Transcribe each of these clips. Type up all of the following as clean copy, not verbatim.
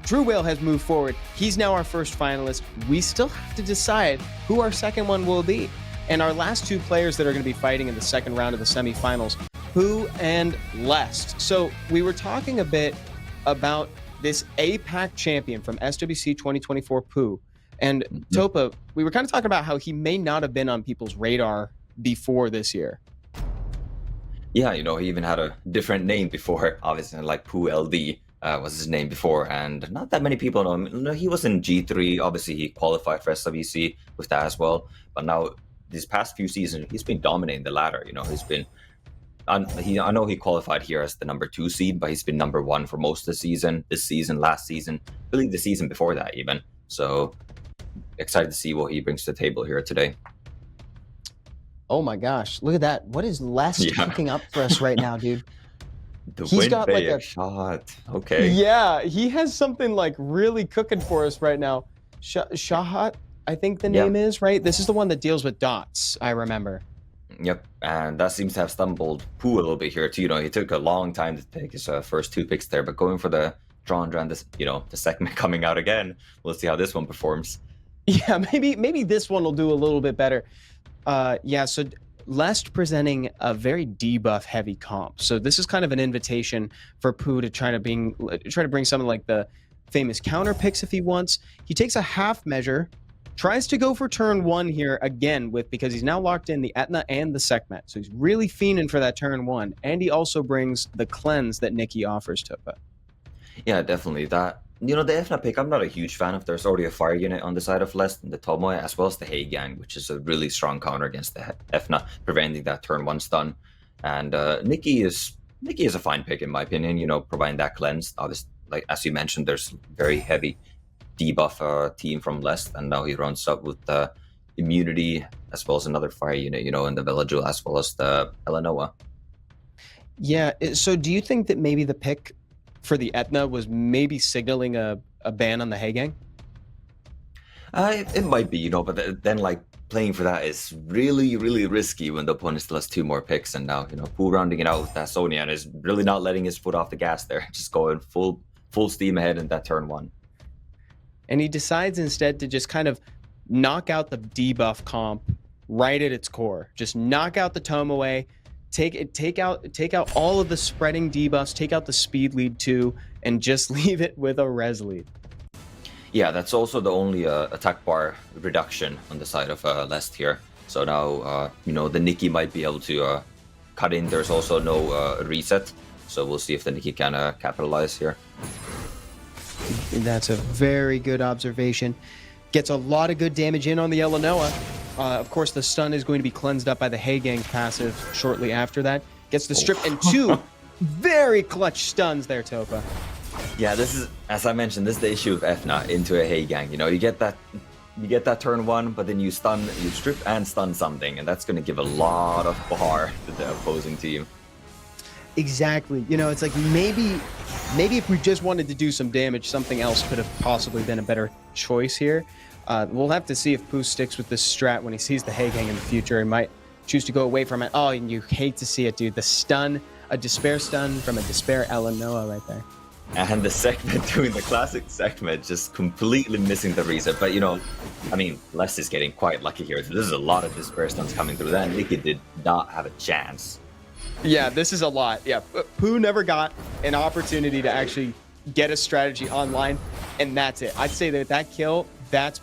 Drew Whale has moved forward. He's now our first finalist. We still have to decide who our second one will be. And our last two players that are going to be fighting in the second round of the semifinals, Pooh and Lest. So we were talking a bit about this APAC champion from SWC 2024, Pooh. And Topa, we were kind of talking about how he may not have been on people's radar before this year. Yeah, you know, he even had a different name before, obviously, like Pooh LD. Was his name before, and not that many people know him. No, he was in G3. Obviously, he qualified for SWC with that as well. But now, these past few seasons, he's been dominating the ladder. You know, he's been. I know he qualified here as the number 2 seed, but he's been number 1 for most of the season. This season, last season, I believe the season before that even. So excited to see what he brings to the table here today. Oh my gosh, look at that! What is Lest cooking up for us right now, dude? He's got like a shot. Okay. Yeah, he has something like really cooking for us right now. Shahat, I think the name is, right? This is the one that deals with dots, I remember. Yep, and that seems to have stumbled Pooh a little bit here too. You know, he took a long time to take his first 2 picks there, but going for the Chandra and this, you know, the segment coming out again, we'll see how this one performs. Yeah, maybe this one will do a little bit better. Yeah, so Lest presenting a very debuff heavy comp. So this is kind of an invitation for Pooh to try to bring something like the famous counter picks if he wants. He takes a half measure, tries to go for turn 1 here again because he's now locked in the Etna and the Sekhmet. So he's really fiending for that turn 1. And he also brings the cleanse that Nikki offers Topa. Yeah, definitely. That, you know, the Efna pick, I'm not a huge fan of. There's already a fire unit on the side of Lest and the Tomoe, as well as the Hey Gang, which is a really strong counter against the Efna, preventing that turn 1 stun. And Nikki is a fine pick in my opinion, you know, providing that cleanse. Obviously, like as you mentioned, there's very heavy debuff team from Lest, and now he runs up with the immunity as well as another fire unit, you know, in the Villagel as well as the Elenoa. Yeah, so do you think that maybe the pick for the Etna was maybe signaling a ban on the Hey Gang? It might be, you know, but then like playing for that is really, really risky when the opponent still has 2 more picks, and now, you know, Pooh rounding it out with that Sonya and is really not letting his foot off the gas there, just going full steam ahead in that turn 1. And he decides instead to just kind of knock out the debuff comp right at its core. Just knock out the Tomoe, take out all of the spreading debuffs, take out the speed lead too, and just leave it with a res lead. Yeah, that's also the only attack bar reduction on the side of Lest here. So now, you know, the Nikki might be able to cut in. There's also no reset, so we'll see if the Nikki can capitalize here. That's a very good observation. Gets a lot of good damage in on the Elenoa. Of course, the stun is going to be cleansed up by the Hey Gang passive shortly after that. Gets the strip and 2 very clutch stuns there, Topa. Yeah, this is, as I mentioned, this is the issue of Efna into a Hey Gang. You know, you get that turn 1, but then you strip and stun something, and that's going to give a lot of bar to the opposing team. Exactly. You know, it's like maybe if we just wanted to do some damage, something else could have possibly been a better choice here. We'll have to see if Pooh sticks with this strat when he sees the Hey Gang in the future. He might choose to go away from it. Oh, and you hate to see it, dude. The stun, a Despair stun from a Despair Elenoa right there. And the segment doing the classic segment, just completely missing the reset. But, you know, I mean, Les is getting quite lucky here. There's a lot of Despair stuns coming through. That Nikki did not have a chance. Yeah, this is a lot. Yeah, Pooh never got an opportunity to actually get a strategy online, and that's it. I'd say that kill, that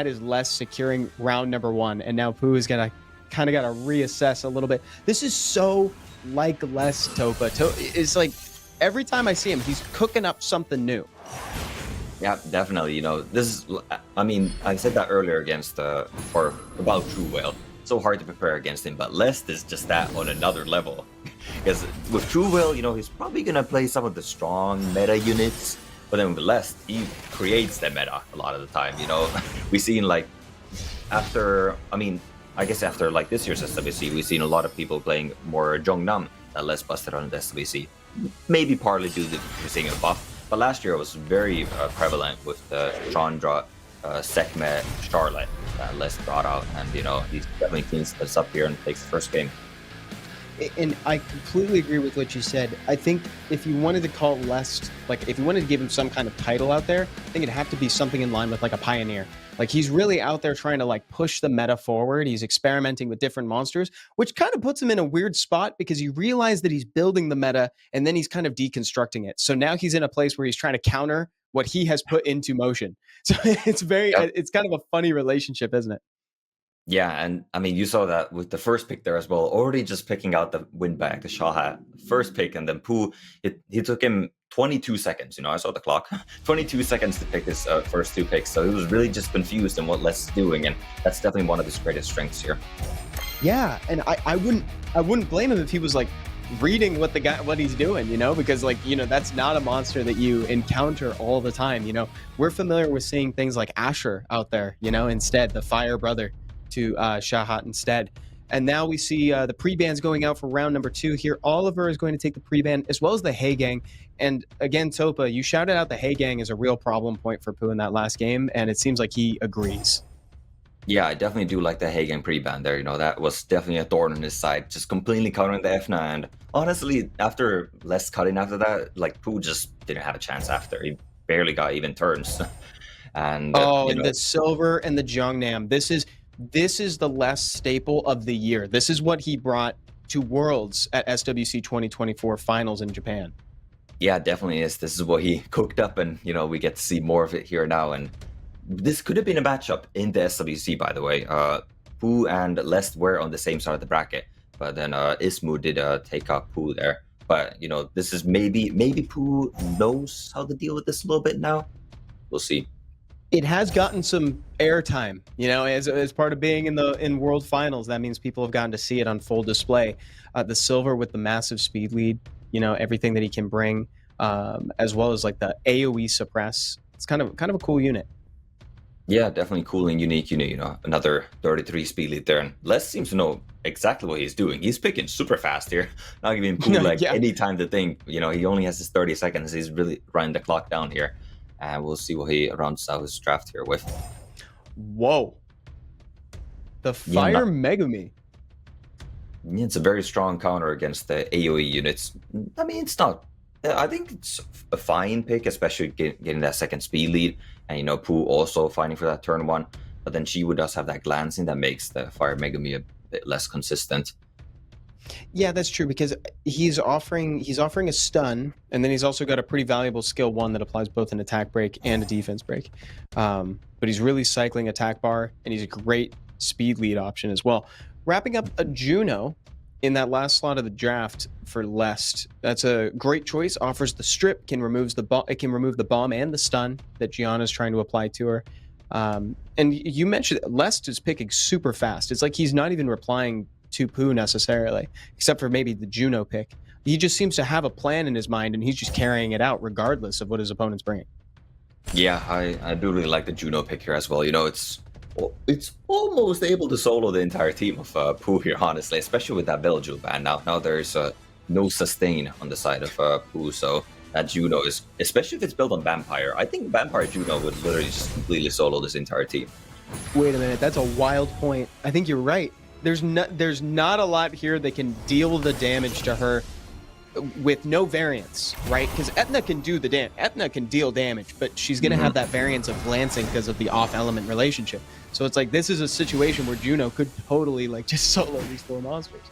is Les securing round number 1, and now Pooh is gonna kind of gotta reassess a little bit. This is so like Les Topa. It's like every time I see him, he's cooking up something new. Yeah, definitely. You know, this is, I mean, I said that earlier against or about True Whale. So hard to prepare against him, but Lest is just that on another level. Because with True Will, you know, he's probably gonna play some of the strong meta units, but then with Lest, he creates the meta a lot of the time. You know, we've seen like after like this year's SWC, we've seen a lot of people playing more Jongnam that Lest busted on the SWC. Maybe partly due to seeing a buff, but last year it was very prevalent with the Chandra, Sekhmet, Charlotte that Les brought out, and you know, he's definitely cleans this up here and takes the first game. And I completely agree with what you said. I think if you wanted to call Lest, like if you wanted to give him some kind of title out there, I think it'd have to be something in line with like a pioneer. Like he's really out there trying to like push the meta forward. He's experimenting with different monsters, which kind of puts him in a weird spot because you realize that he's building the meta and then he's kind of deconstructing it. So now he's in a place where he's trying to counter what he has put into motion. So it's kind of a funny relationship, isn't it? Yeah, and I mean, you saw that with the first pick there as well. Already just picking out the win back, the Shahat first pick, and then Pooh. He took him 22 seconds. You know, I saw the clock. 22 seconds to pick his first two picks. So he was really just confused in what Les is doing, and that's definitely one of his greatest strengths here. Yeah, and I wouldn't blame him if he was like reading what he's doing, you know, because like, you know, that's not a monster that you encounter all the time. You know, we're familiar with seeing things like Asher out there, you know, instead the fire brother to Shahat instead. And now we see the pre-bans going out for round number 2 here. Oliver is going to take the pre-ban as well as the Hey Gang. And again, Topa, you shouted out the Hey Gang as a real problem point for Pooh in that last game, and it seems like he agrees. Yeah, I definitely do like the Hagen pre-ban there. You know, that was definitely a thorn in his side, just completely countering the F9. And honestly, after less cutting after that, like Pooh just didn't have a chance after. He barely got even turns. And and the silver and the Jongnam. This is the last staple of the year. This is what he brought to Worlds at SWC 2024 finals in Japan. Yeah, it definitely is. This is what he cooked up, and you know, we get to see more of it here now. And this could have been a matchup in the SWC, by the way. Pooh and Lest were on the same side of the bracket, but then Ismu did take out Pooh there. But you know, this is maybe Pooh knows how to deal with this a little bit now. We'll see. It has gotten some airtime, you know, as part of being in World Finals. That means people have gotten to see it on full display. The silver with the massive speed lead, you know, everything that he can bring, as well as like the AOE suppress. It's kind of a cool unit. Yeah, definitely cool and unique unit. You know, another 33 speed lead there, and Les seems to know exactly what he's doing. He's picking super fast here, not giving Pooh like any time to think. You know, he only has his 30 seconds. He's really running the clock down here. And we'll see what he rounds out his draft here with. Whoa. The Fire Megumi. It's a very strong counter against the AoE units. I mean, it's not... I think it's a fine pick, especially getting that second speed lead. And, you know, Pooh also fighting for that turn 1. But then Shiwu does have that glancing that makes the Fire Megumi a bit less consistent. Yeah, that's true, because he's offering a stun, and then he's also got a pretty valuable skill 1 that applies both an attack break and a defense break. But he's really cycling attack bar, and he's a great speed lead option as well. Wrapping up a Juno in that last slot of the draft for Lest. That's a great choice. Offers the strip, can remove the bomb and the stun that Gianna's trying to apply to her. And you mentioned Lest is picking super fast. It's like he's not even replying to Pooh necessarily, except for maybe the Juno pick. He just seems to have a plan in his mind, and he's just carrying it out regardless of what his opponent's bringing. Yeah, I do really like the Juno pick here as well. You know, it's almost able to solo the entire team of Pooh here, honestly, especially with that Belgium ban. Now there's no sustain on the side of Pooh, so that Juno is, especially if it's built on Vampire. I think Vampire Juno would literally just completely solo this entire team. Wait a minute, that's a wild point. I think you're right. There's not a lot here that can deal the damage to her with no variance, right? Because Etna can do the damage. Etna can deal damage, but she's going to have that variance of glancing because of the off-element relationship. So it's like this is a situation where Juno could totally like just solo these 4 monsters.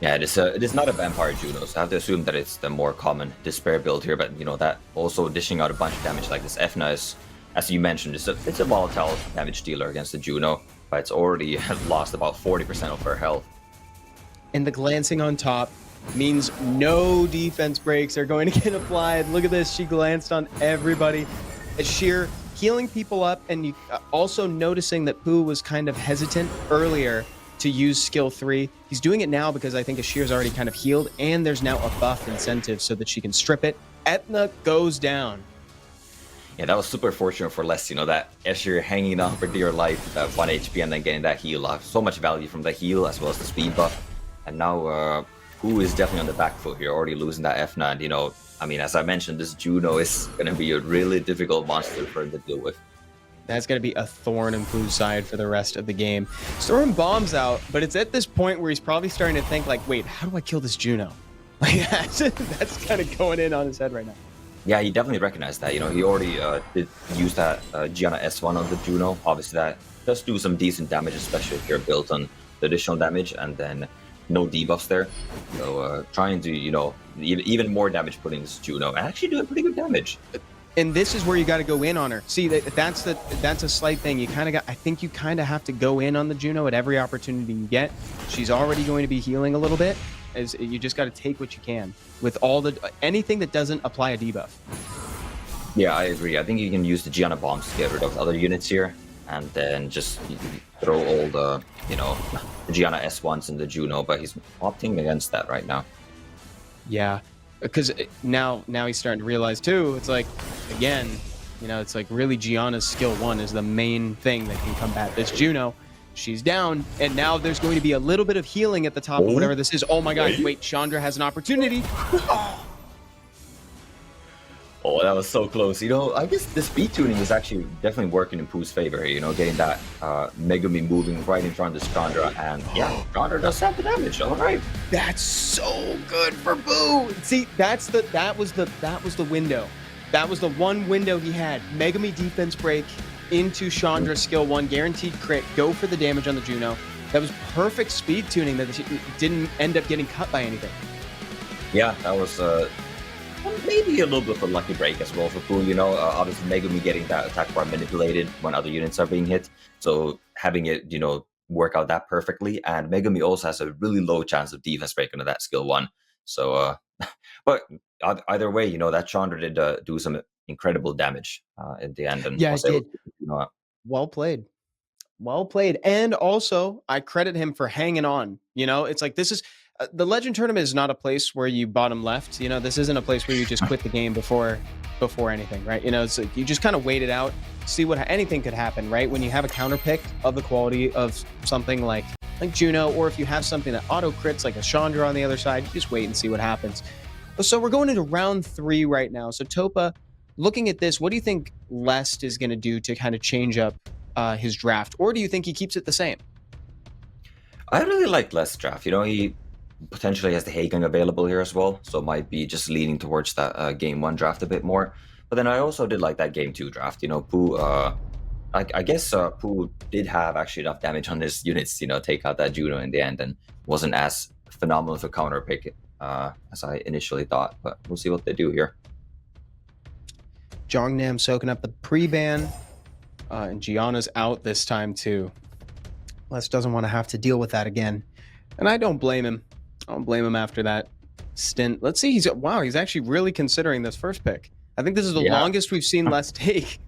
Yeah, it is not a Vampire Juno, so I have to assume that it's the more common Despair build here. But you know, that also dishing out a bunch of damage like this Efna is, as you mentioned, it's a volatile damage dealer against the Juno. But it's already lost about 40% of her health. And the glancing on top means no defense breaks are going to get applied. Look at this. She glanced on everybody. Ashir healing people up, and you also noticing that Pooh was kind of hesitant earlier to use skill 3. He's doing it now because I think Ashir's already kind of healed, and there's now a buff incentive so that she can strip it. Etna goes down. Yeah, that was super fortunate for Les, you know, that Escher hanging on for dear life with that 1 HP and then getting that heal off. So much value from the heal as well as the speed buff. And now Pooh is definitely on the back foot here, already losing that F9. You know, I mean, as I mentioned, this Juno is going to be a really difficult monster for him to deal with. That's going to be a thorn in Pooh's side for the rest of the game. He's throwing bombs out, but it's at this point where he's probably starting to think like, wait, how do I kill this Juno? Like that's kind of going in on his head right now. Yeah, he definitely recognized that. You know, he already did use that Gianna S1 on the Juno. Obviously, that does do some decent damage, especially if you're built on the additional damage and then no debuffs there. So trying to, you know, even more damage putting this Juno and actually doing pretty good damage. And this is where you got to go in on her. See, that's a slight thing. You kind of got. I think you kind of have to go in on the Juno at every opportunity you get. She's already going to be healing a little bit. As you just got to take what you can with all the anything that doesn't apply a debuff. Yeah, I agree. I think you can use the Gianna bombs to get rid of other units here, and then just throw all the, you know, the Gianna S1s and the Juno. But he's opting against that right now. Yeah, because now he's starting to realize too. It's like, again, you know, it's like really Gianna's skill 1 is the main thing that can combat this Juno. She's down, and now there's going to be a little bit of healing at the top of whatever this is. Oh my god, wait, Chandra has an opportunity. Oh, that was so close. You know, I guess the speed tuning is actually definitely working in Pooh's favor here, you know, getting that Megumi moving right in front of this Chandra, and yeah, Chandra does have the damage, all right. That's so good for Pooh. See, that was the window. That was the one window he had. Megumi defense break into Chandra's skill 1, guaranteed crit, go for the damage on the Juno. That was perfect speed tuning that didn't end up getting cut by anything. Yeah, that was maybe a little bit of a lucky break as well for Pooh, you know. Obviously Megumi getting that attack bar manipulated when other units are being hit, so having it, you know, work out that perfectly. And Megumi also has a really low chance of defense break into that skill 1. So but either way, you know, that Chandra did do some incredible damage in the end. And yeah, it did. You know, well played. And also, I credit him for hanging on. You know, it's like, this is the Legend Tournament is not a place where you bottom left. You know, this isn't a place where you just quit the game before anything, right? You know, it's like you just kind of wait it out, see what anything could happen, right? When you have a counter pick of the quality of something like Juno, or if you have something that auto crits like a Chandra on the other side, you just wait and see what happens. So we're going into round 3 right now. So Topa, looking at this, what do you think Lest is going to do to kind of change up his draft? Or do you think he keeps it the same? I really like Lest's draft. You know, he potentially has the Hagang available here as well, so might be just leaning towards that game 1 draft a bit more. But then I also did like that game 2 draft. You know, Pooh, I guess Pooh did have actually enough damage on his units, you know, take out that Juno in the end, and wasn't as phenomenal of a counter pick as I initially thought. But we'll see what they do here. Jongnam soaking up the pre-ban, and Gianna's out this time too. Les doesn't want to have to deal with that again, and I don't blame him. I don't blame him after that stint. Let's see, he's actually really considering this first pick. I think this is the longest we've seen Les take.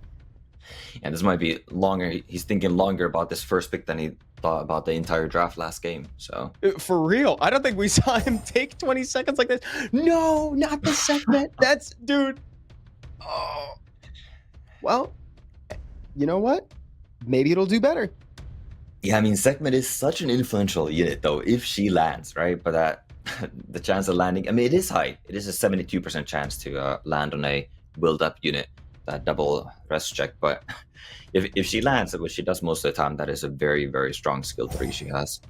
And this might be longer. He's thinking longer about this first pick than he thought about the entire draft last game. So for real, I don't think we saw him take 20 seconds like this. No, not the segment. That's, dude. Oh, well, you know what? Maybe it'll do better. Yeah, I mean, Segment is such an influential unit, though, if she lands, right? But that the chance of landing, I mean, it is high. It is a 72% chance to land on a build-up unit, that double rest check. But if she lands, which she does most of the time, that is a very, very strong skill 3 she has.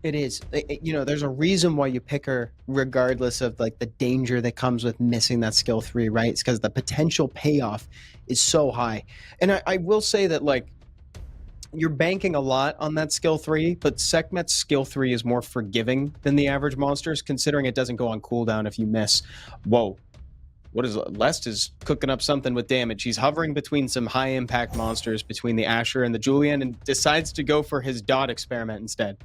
It is. You know, there's a reason why you pick her regardless of like the danger that comes with missing that skill 3, right? It's because the potential payoff is so high. And I will say that, like, you're banking a lot on that skill 3, but Sekhmet's skill 3 is more forgiving than the average monsters, considering it doesn't go on cooldown if you miss. Whoa. What is Lest is cooking up something with damage. He's hovering between some high impact monsters, between the Asher and the Julian, and decides to go for his dot experiment instead.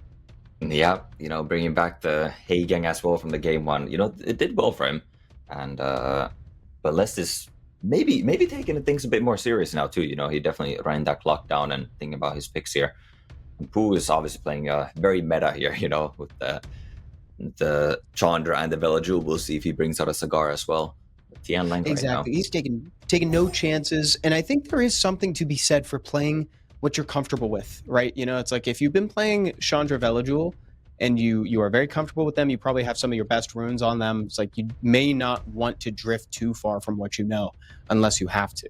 Yeah, you know, bringing back the Hagang as well from the game 1. You know, it did well for him. And but Lest is maybe taking things a bit more serious now too. You know, he definitely ran that clock down and thinking about his picks here. And Pooh is obviously playing very meta here, you know, with the Chandra and the Velajul. We'll see if he brings out a Cigar as well. The end line exactly. Right now. He's taking no chances, and I think there is something to be said for playing what you're comfortable with, right? You know, it's like if you've been playing Chandra Velajul and you are very comfortable with them, you probably have some of your best runes on them. It's like you may not want to drift too far from what you know unless you have to.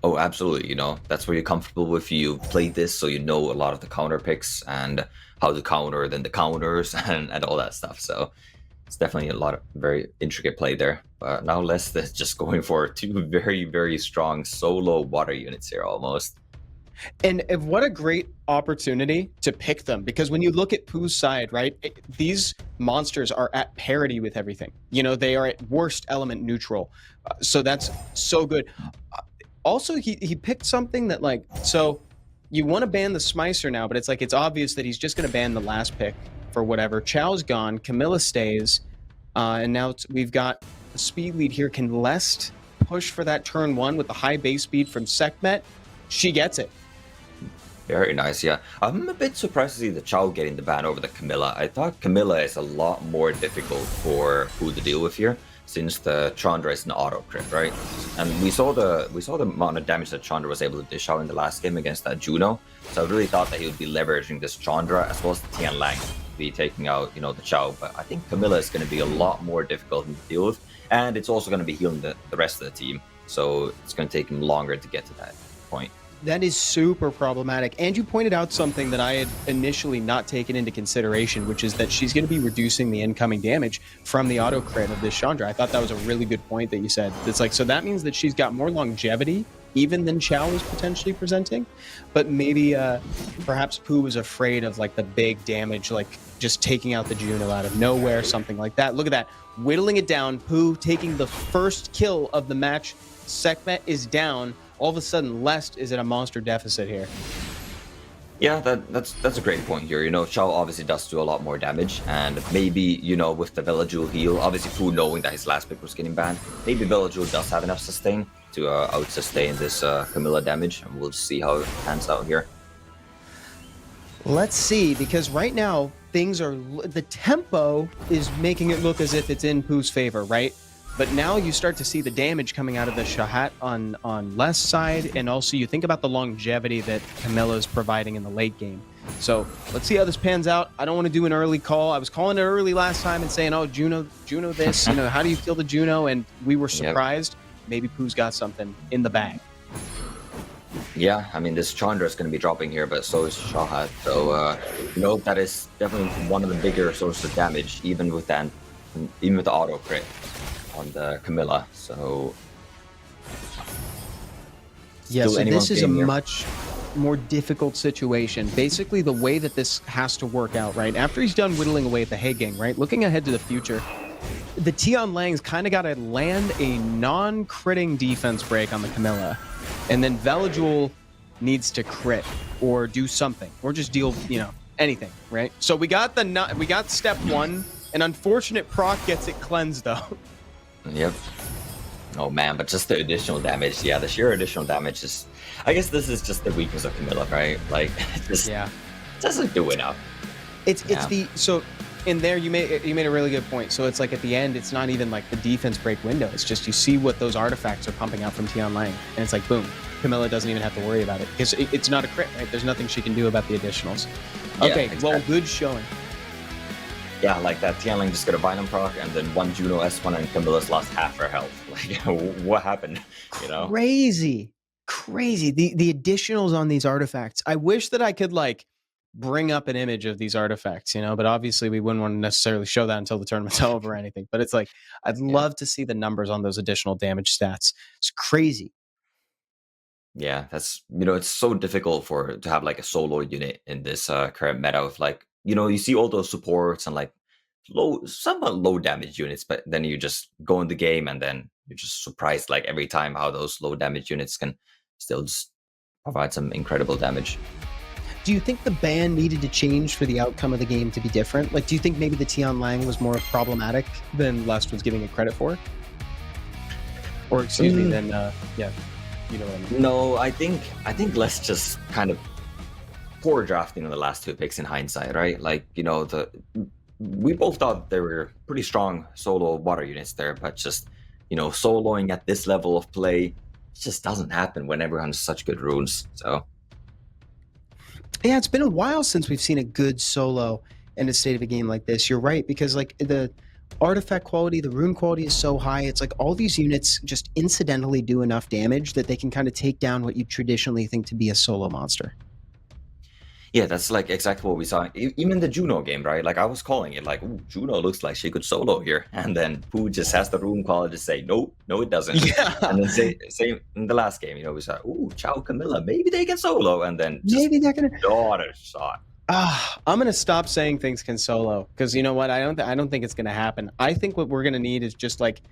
Oh, absolutely. You know, that's where you're comfortable with. You play this, so you know a lot of the counter picks and how to counter, then the counters and all that stuff. So it's definitely a lot of very intricate play there. But now Les is just going for two very, very strong solo water units here almost. And what a great opportunity to pick them, because when you look at Pooh's side, right, these monsters are at parity with everything. You know, they are at worst element neutral. So that's so good. Also, he picked something that, like, so you want to ban the Smicer now, but it's like it's obvious that he's just going to ban the last pick for whatever. Chow's gone, Camilla stays, and now we've got the speed lead here. Can Lest push for that turn one with the high base speed from SWBattle? She gets it. Very nice, yeah. I'm a bit surprised to see the Chow getting the ban over the Camilla. I thought Camilla is a lot more difficult for who to deal with here, since the Chandra is an auto crit, right? And we saw the amount of damage that Chandra was able to dish out in the last game against that Juno. So I really thought that he would be leveraging this Chandra as well as the Tian Lang to be taking out, you know, the Chow. But I think Camilla is going to be a lot more difficult to deal with, and it's also going to be healing the rest of the team. So it's going to take him longer to get to that point. That is super problematic. And you pointed out something that I had initially not taken into consideration, which is that she's going to be reducing the incoming damage from the auto crit of this Chandra. I thought that was a really good point that you said. It's like, so that means that she's got more longevity even than Chow is potentially presenting. But maybe perhaps Pooh was afraid of like the big damage, like just taking out the Juno out of nowhere, something like that. Look at that, whittling it down. Pooh taking the first kill of the match. Sekhmet is down. All of a sudden, Lest is at a monster deficit here. Yeah, that's a great point here. You know, Chow obviously does do a lot more damage, and maybe, you know, with the Villagewel heal, obviously Pooh knowing that his last pick was getting banned, maybe Villagewel does have enough sustain to out-sustain this Camilla damage, and we'll see how it pans out here. Let's see, because right now, things are... The tempo is making it look as if it's in Pooh's favor, right? But now you start to see the damage coming out of the Shahat on left side, and also you think about the longevity that Camilla is providing in the late game. So let's see how this pans out. I don't want to do an early call. I was calling it early last time and saying, oh, Juno this, you know, how do you feel the Juno? And we were surprised. Yep. Maybe Pooh's got something in the bag. Yeah, I mean, this Chandra is going to be dropping here, but so is Shahat. So, you know, that is definitely one of the bigger sources of damage, even with the auto crit on the Camilla. So yeah, so this is a much more difficult situation. Basically, the way that this has to work out, right? After he's done whittling away at the Hegang, right? Looking ahead to the future, the Tian Lang's kind of got to land a non-critting defense break on the Camilla, and then Villagewel needs to crit or do something, or just deal, you know, anything, right? So we got step one. An unfortunate proc gets it cleansed though. Yep. Oh man, but just the additional damage. Yeah, the sheer additional damage is... I guess this is just the weakness of Camilla, right? Like, it just doesn't do enough. So in there you made a really good point. So it's like at the end, it's not even like the defense break window. It's just you see what those artifacts are pumping out from Tian Lang, and it's like boom, Camilla doesn't even have to worry about it because it's not a crit, right? There's nothing she can do about the additionals. Okay, exactly. Well, good showing. Yeah, like that Tian Lang just got a Venom proc, and then one Juno S1, and Camilla's lost half her health. Like, what happened? You know, crazy. The additionals on these artifacts. I wish that I could like bring up an image of these artifacts, you know, but obviously we wouldn't want to necessarily show that until the tournament's over or anything. But it's like I'd love to see the numbers on those additional damage stats. It's crazy. Yeah, that's, you know, it's so difficult to have like a solo unit in this current meta of like, you know, you see all those supports and like somewhat low damage units, but then you just go in the game and then you're just surprised like every time how those low damage units can still just provide some incredible damage. Do you think the ban needed to change for the outcome of the game to be different? Like, do you think maybe the Tian Lang was more problematic than Lest was giving it credit for? Or excuse me, then yeah, you know what I mean. No, I think Lest just kind of poor drafting in the last two picks in hindsight, right? Like, you know, we both thought they were pretty strong solo water units there, but just, you know, soloing at this level of play, it just doesn't happen when everyone has such good runes. So yeah, it's been a while since we've seen a good solo in a state of a game like this. You're right, because like artifact quality, the rune quality is so high. It's like all these units just incidentally do enough damage that they can kind of take down what you traditionally think to be a solo monster. Yeah, that's like exactly what we saw. Even the Juno game, right? Like I was calling it like, ooh, Juno looks like she could solo here. And then Pooh just has the rune quality to say, no, no, it doesn't. Yeah. And then same in the last game, we said, ooh, Chow Camilla, maybe they can solo. And then just Maybe they're gonna. daughter shot. I'm gonna stop saying things can solo because you know what? I don't think it's gonna happen. I think what we're gonna need is just like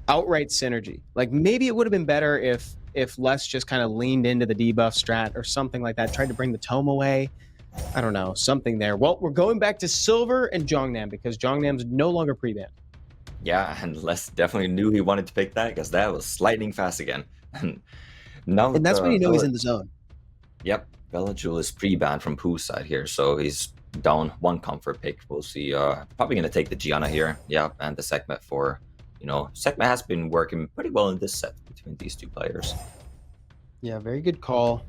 outright synergy. Like maybe it would have been better if Les just kind of leaned into the debuff strat or something like that. Tried to bring the tome away. I don't know, something there. Well, we're going back to Silver and Jongnam because Jongnam's no longer pre-banned. Yeah, and Les definitely knew he wanted to pick that because that was lightning fast again. And now And that's when you know he's in the zone. Yep, Belajul is pre-banned from Pooh's side here, so he's down one comfort pick. We'll see. Probably gonna take the Gianna here. Yeah, and the Sekhmet for, Sekhmet has been working pretty well in this set between these two players. Yeah, very good call.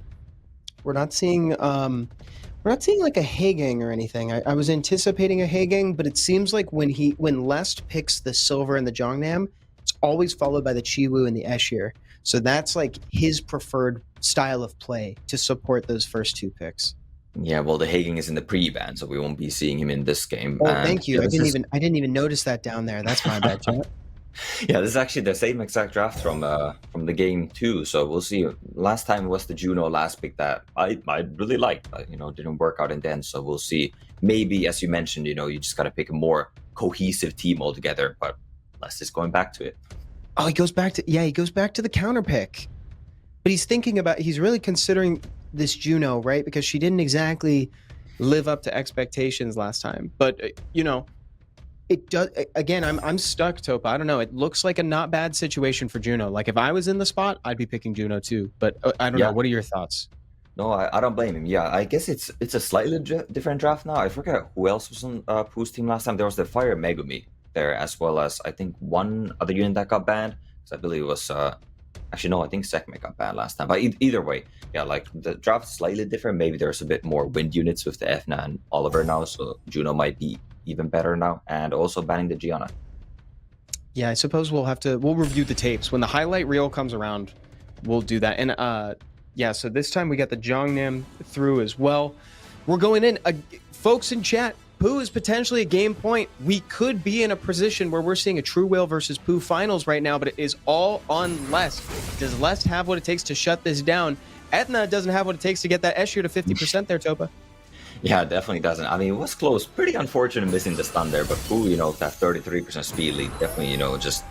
We're not seeing like a Hagang or anything. I was anticipating a Hagang, but it seems like when Lest picks the Silver and the Jongnam, it's always followed by the Chiwu and the Eshir. So that's like his preferred style of play to support those first two picks. Yeah, well, the Hagen is in the pre-ban, so we won't be seeing him in this game. Oh, thank you. I didn't even notice that down there. That's my bad, chat. Yeah, this is actually the same exact draft from the game too. So we'll see. Last time was the Juno last pick that I really liked, but didn't work out in the end. So we'll see. Maybe, as you mentioned, you just gotta pick a more cohesive team altogether. But Les is going back to it. Oh, he goes back to the counter pick. But he's really considering this Juno, right? Because she didn't exactly live up to expectations last time. But it does. Again, I'm stuck, Topa. I don't know. It looks like a not bad situation for Juno. Like if I was in the spot, I'd be picking Juno too. But I don't know. What are your thoughts? No, I don't blame him. Yeah, I guess it's a slightly different draft now. I forget who else was on Pooh's team last time. There was the Fire Megumi there, as well as I think one other unit that got banned. I believe it was actually no, I think Sekhmet got banned last time. But either way, yeah, like the draft is slightly different. Maybe there's a bit more wind units with the Efna and Oliver now, so Juno might be even better now, and also banning the Gianna. Yeah, I suppose we'll review the tapes when the highlight reel comes around. We'll do that, and yeah. So this time we got the Jongnam through as well. We're going in, folks in chat. Pooh is potentially a game point. We could be in a position where we're seeing a True Whale versus Pooh finals right now, but it is all on Les. Does Les have what it takes to shut this down? Etna doesn't have what it takes to get that Eshir to 50% there, Topa. Yeah, it definitely doesn't. I mean, it was close. Pretty unfortunate missing the stun there, but Pooh, that 33% speed lead, definitely, just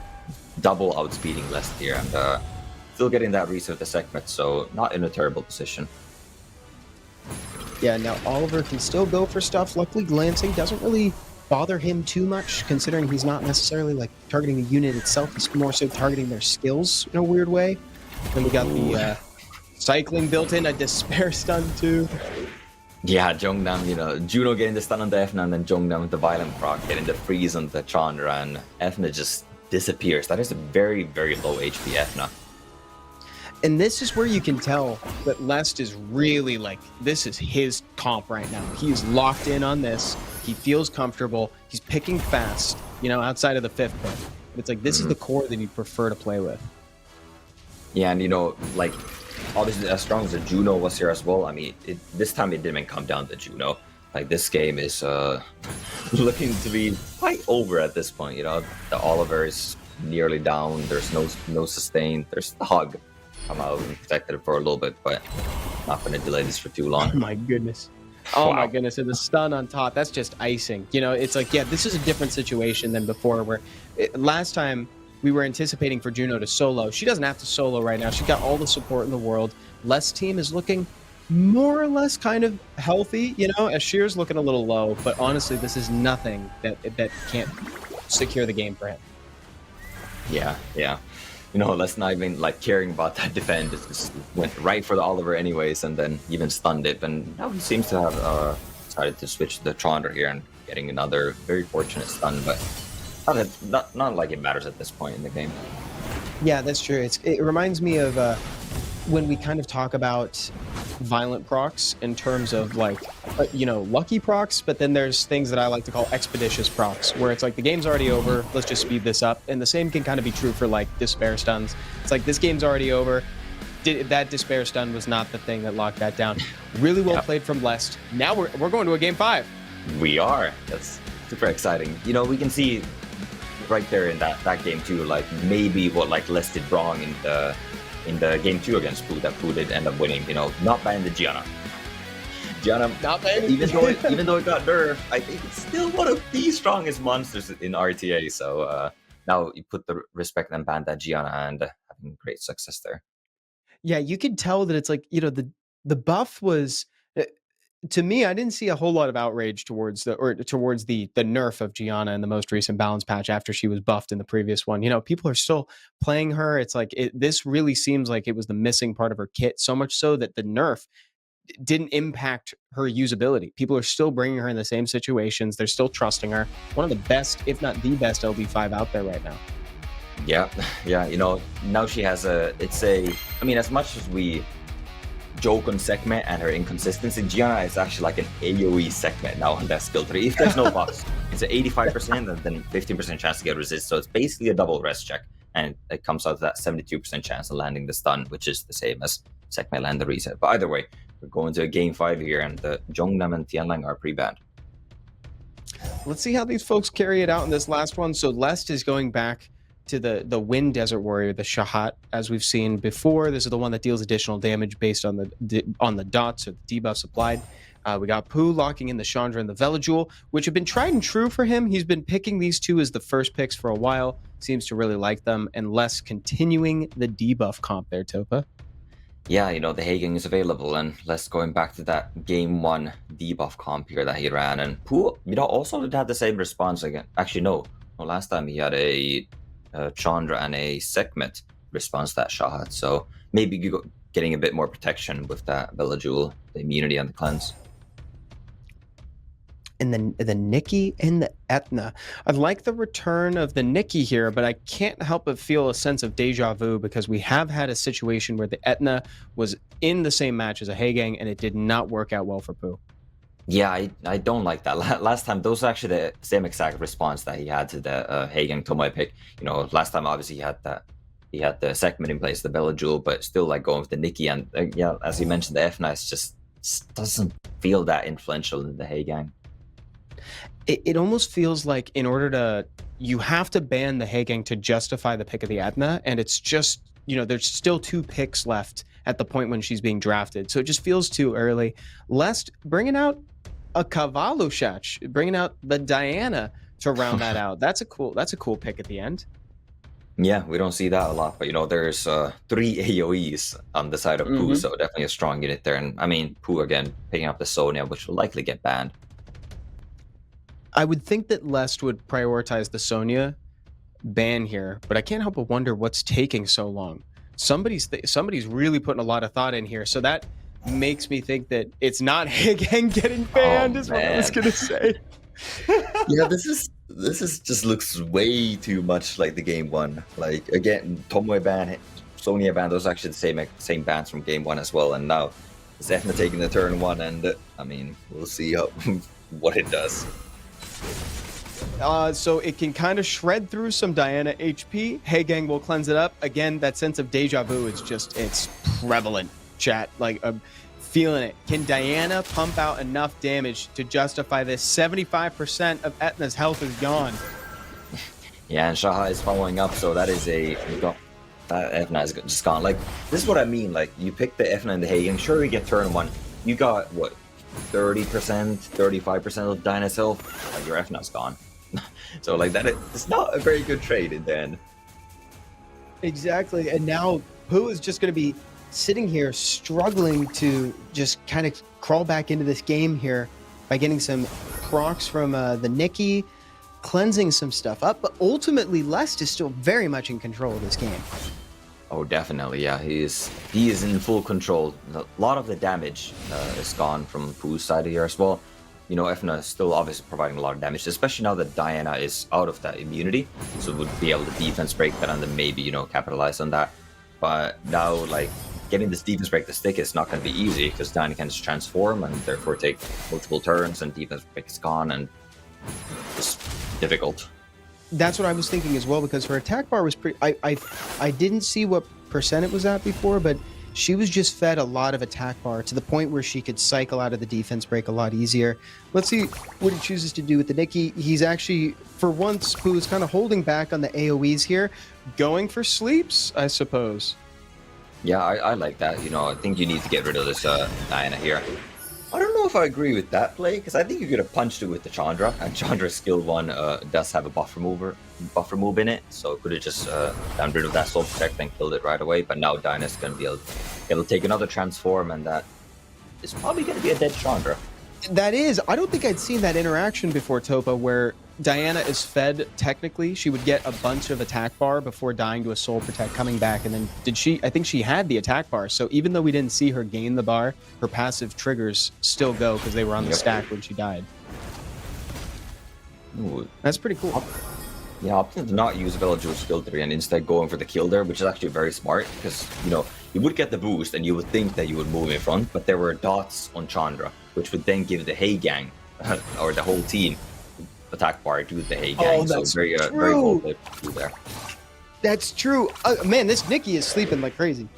double outspeeding Les here, and still getting that reset of the Sekhmet, so not in a terrible position. Yeah, now Oliver can still go for stuff. Luckily, glancing doesn't really bother him too much, considering he's not necessarily like targeting the unit itself. He's more so targeting their skills in a weird way. Then we got the cycling built in, a despair stun too. Yeah, Jongnam, Juno getting the stun on the Efna, and then Jongnam with the violent proc getting the freeze on the Chandra, and Efna just disappears. That is a very, very low HP Efna. And this is where you can tell that Lest is really this is his comp right now. He's locked in on this. He feels comfortable. He's picking fast, outside of the fifth pick. It's like, this is the core that he'd prefer to play with. Yeah, and obviously as strong as the Juno was here as well, I mean, this time it didn't come down to Juno. Like, this game is looking to be quite over at this point, The Oliver is nearly down. There's no sustain. There's the Hug. Come out and protected it for a little bit, but not going to delay this for too long. Oh my goodness. Oh my goodness. And the stun on top, that's just icing. It's like, yeah, this is a different situation than before where last time we were anticipating for Juno to solo. She doesn't have to solo right now. She got all the support in the world. Les team is looking more or less kind of healthy, Ashir's looking a little low, but honestly, this is nothing that can't secure the game for him. Yeah. Let's not even caring about that defend. It just went right for the Oliver anyways, and then even stunned it. And now he seems to have decided to switch to the Chandra here and getting another very fortunate stun, but not like it matters at this point in the game. Yeah, that's true. It reminds me of when we kind of talk about violent procs in terms of lucky procs, but then there's things that I like to call expeditious procs, where it's like the game's already over, let's just speed this up. And the same can kind of be true for like despair stuns. It's like this game's already over. That despair stun was not the thing that locked that down. Really well played from Lest. Now we're going to a game 5. We are. That's super exciting. We can see right there in that game too, like maybe what like Lest did wrong in the game 2 against Pooh, that Pooh did end up winning. Not banning the Gianna. Gianna, even though it got nerfed, I think it's still one of the strongest monsters in RTA. So now you put the respect and ban that Gianna, and having great success there. Yeah, you could tell that it's like, the buff was, to me, I didn't see a whole lot of outrage towards the nerf of Gianna in the most recent balance patch after she was buffed in the previous one. People are still playing her. It's like this really seems like it was the missing part of her kit, so much so that the nerf didn't impact her usability. People are still bringing her in the same situations. They're still trusting her. One of the best, if not the best, LB5 out there right now. Yeah. Now she has as much as we joke on Sekhmet and her inconsistency, Gianna is actually like an AoE Sekhmet now on that skill tree. If there's no buffs, it's an 85% and then 15% chance to get resist. So it's basically a double rest check. And it comes out to that 72% chance of landing the stun, which is the same as Sekhmet land the reset. But either way, we're going to a game 5 here, and the Zhongnam and Tianlang are pre-banned. Let's see how these folks carry it out in this last one. So Lest is going back to the Wind Desert Warrior, the Shahat, as we've seen before. This is the one that deals additional damage based on the dots or the debuffs applied. We got Pooh locking in the Chandra and the Velajul, which have been tried and true for him. He's been picking these two as the first picks for a while. Seems to really like them, and less continuing the debuff comp there, Topa. Yeah, the Hagen is available, and let's going back to that game 1 debuff comp here that he ran. And Pooh, also did have the same response again. Actually, no. Last time he had a Chandra and a Sekhmet response to that Shahat. So maybe getting a bit more protection with that Velajul, the immunity and the cleanse. And then the Nikki and the Etna. I like the return of the Nikki here, but I can't help but feel a sense of deja vu because we have had a situation where the Etna was in the same match as a Hagang and it did not work out well for Pooh. Yeah, I don't like that. Last time, those are actually the same exact response that he had to the Hagang Tomoe pick. Last time, obviously, he had the Sekhmet in place, the Velajul, but still like going with the Nikki. And as you mentioned, the F-Nice just doesn't feel that influential in the Hagang. It almost feels like you have to ban the Hagang to justify the pick of the Etna, and it's just, there's still 2 picks left at the point when she's being drafted, so it just feels too early. Lest bringing out a Cavallo Shach, bringing out the Diana to round that out. That's a cool pick at the end. Yeah, we don't see that a lot, but there's 3 AoEs on the side of Pooh, so definitely a strong unit there. And I mean, Pooh again picking up the Sonya, which will likely get banned. I would think that Lest would prioritize the Sonya ban here, but I can't help but wonder what's taking so long. Somebody's really putting a lot of thought in here, so that makes me think that it's not Hagang getting banned. Is what I was gonna say. Yeah, this is just looks way too much like the game 1. Like again, Tomoe ban, Sonya ban, those are actually the same bans from game 1 as well. And now Zefna taking the turn 1, and I mean, we'll see what it does. So it can kind of shred through some Diana HP. Hagang will cleanse it up. Again, that sense of deja vu is it's prevalent, chat. Like, I'm feeling it. Can Diana pump out enough damage to justify this? 75% of Etna's health is gone. Yeah, and Shaha is following up, so that is that Efna is just gone. Like, this is what I mean. Like, you pick the Efna and the Hagang. Sure, you get turn 1. You got, what, 30%, 35% of Diana's health? Like, your Efna's gone. So like it's not a very good trade in the end. Exactly, and now Pooh is just going to be sitting here struggling to just kind of crawl back into this game here by getting some procs from the Nikki, cleansing some stuff up, but ultimately Lest is still very much in control of this game. Oh, definitely, yeah, he is in full control. A lot of the damage is gone from Pooh's side here as well. Efna is still obviously providing a lot of damage, especially now that Diana is out of that immunity, so would be able to defense break that and then maybe, capitalize on that. But now, like, getting this defense break to stick is not going to be easy because Diana can just transform and therefore take multiple turns and defense break is gone and it's difficult. That's what I was thinking as well, because her attack bar was pretty. I didn't see what percent it was at before, but she was just fed a lot of attack bar to the point where she could cycle out of the defense break a lot easier. Let's see what he chooses to do with the Nikki. He's actually, for once, who's kind of holding back on the AoEs here, going for sleeps, I suppose. Yeah, I like that. You know, I think you need to get rid of this Diana here. I don't know if I agree with that play, because I think you could have punched it with the Chandra, and Chandra's skill 1 does have a buffer move in it, so it could have just gotten rid of that soul protect and killed it right away, but now Diana's going to be able to take another transform, and that is probably going to be a dead Chandra. That is, I don't think I'd seen that interaction before, Topa, where Diana is fed, technically. She would get a bunch of attack bar before dying to a soul protect, coming back, and then I think she had the attack bar, so even though we didn't see her gain the bar, her passive triggers still go because they were on the stack when she died. Ooh. That's pretty cool. Yeah, opting to not use Villager's skill 3 and instead going for the kill there, which is actually very smart, because, you know, you would get the boost and you would think that you would move in front, but there were dots on Chandra, which would then give the Hey Gang, or the whole team, attack bar to the Hey Gang. Oh, that's so very true. well played there. That's true. Man, this Nikki is sleeping like crazy.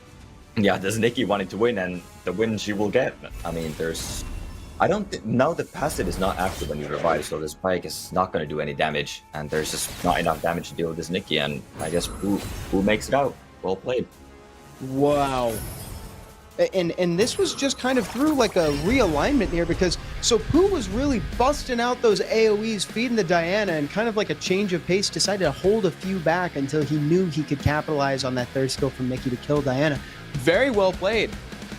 Yeah, this Nikki wanting to win, and the win she will get. I mean, I don't think now the passive is not active when you revive, so this Pike is not going to do any damage, and there's just not enough damage to deal with this Nikki, and I guess who makes it out? Well played. Wow. And this was just kind of through like a realignment here, because so Pooh was really busting out those AoEs, feeding the Diana, and kind of like a change of pace, decided to hold a few back until he knew he could capitalize on that third skill from Nikki to kill Diana. Very well played.